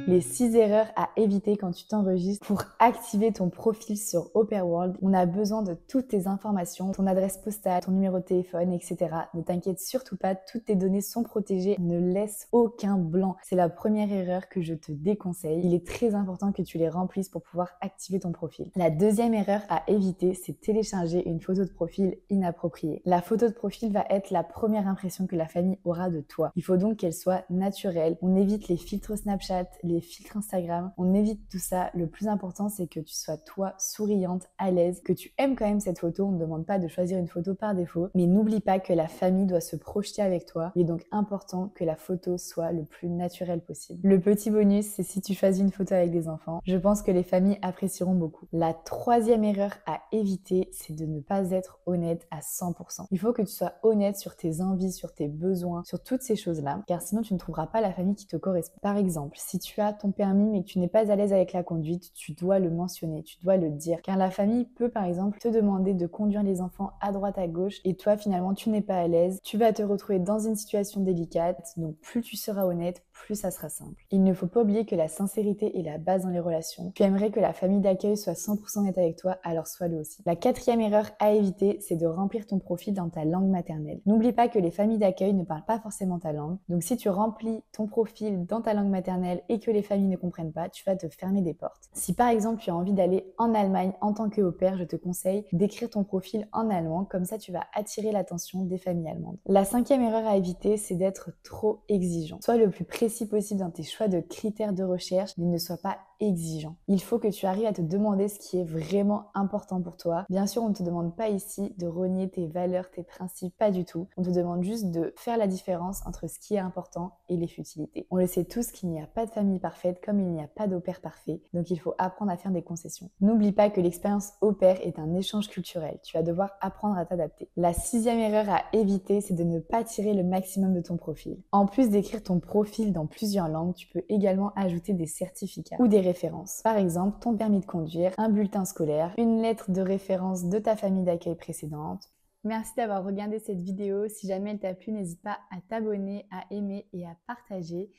Les 6 erreurs à éviter quand tu t'enregistres. Pour activer ton profil sur Opera, on a besoin de toutes tes informations, ton adresse postale, ton numéro de téléphone, etc. Ne t'inquiète surtout pas, toutes tes données sont protégées, ne laisse aucun blanc. C'est la première erreur que je te déconseille. Il est très important que tu les remplisses pour pouvoir activer ton profil. La deuxième erreur à éviter, c'est télécharger une photo de profil inappropriée. La photo de profil va être la première impression que la famille aura de toi. Il faut donc qu'elle soit naturelle. On évite les filtres Snapchat, les filtres Instagram, on évite tout ça. Le plus important, c'est que tu sois toi souriante, à l'aise, que tu aimes quand même cette photo. On ne demande pas de choisir une photo par défaut, mais n'oublie pas que la famille doit se projeter avec toi. Il est donc important que la photo soit le plus naturelle possible. Le petit bonus, c'est si tu choisis une photo avec des enfants. Je pense que les familles apprécieront beaucoup. La troisième erreur à éviter, c'est de ne pas être honnête à 100%. Il faut que tu sois honnête sur tes envies, sur tes besoins, sur toutes ces choses-là, car sinon tu ne trouveras pas la famille qui te correspond. Par exemple, si tu as ton permis mais que tu n'es pas à l'aise avec la conduite, tu dois le mentionner, tu dois le dire, car la famille peut par exemple te demander de conduire les enfants à droite à gauche et toi finalement tu n'es pas à l'aise, tu vas te retrouver dans une situation délicate, donc plus tu seras honnête, plus ça sera simple. Il ne faut pas oublier que la sincérité est la base dans les relations. Tu aimerais que la famille d'accueil soit 100% honnête avec toi, alors sois-le aussi. La quatrième erreur à éviter, c'est de remplir ton profil dans ta langue maternelle. N'oublie pas que les familles d'accueil ne parlent pas forcément ta langue, donc si tu remplis ton profil dans ta langue maternelle et que les familles ne comprennent pas, tu vas te fermer des portes. Si par exemple tu as envie d'aller en Allemagne en tant que au-pair, je te conseille d'écrire ton profil en allemand, comme ça tu vas attirer l'attention des familles allemandes. La cinquième erreur à éviter, c'est d'être trop exigeant. Sois le plus précis possible dans tes choix de critères de recherche, mais ne sois pas exigeant. Il faut que tu arrives à te demander ce qui est vraiment important pour toi. Bien sûr, on ne te demande pas ici de renier tes valeurs, tes principes, pas du tout. On te demande juste de faire la différence entre ce qui est important et les futilités. On le sait tous qu'il n'y a pas de famille parfaite comme il n'y a pas d'au-pair parfait, donc il faut apprendre à faire des concessions. N'oublie pas que l'expérience au-pair est un échange culturel. Tu vas devoir apprendre à t'adapter. La sixième erreur à éviter, c'est de ne pas tirer le maximum de ton profil. En plus d'écrire ton profil dans plusieurs langues, tu peux également ajouter des certificats ou des références. Par exemple, ton permis de conduire, un bulletin scolaire, une lettre de référence de ta famille d'accueil précédente. Merci d'avoir regardé cette vidéo. Si jamais elle t'a plu, n'hésite pas à t'abonner, à aimer et à partager.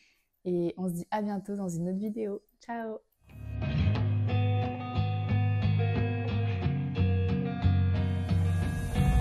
Et on se dit à bientôt dans une autre vidéo. Ciao!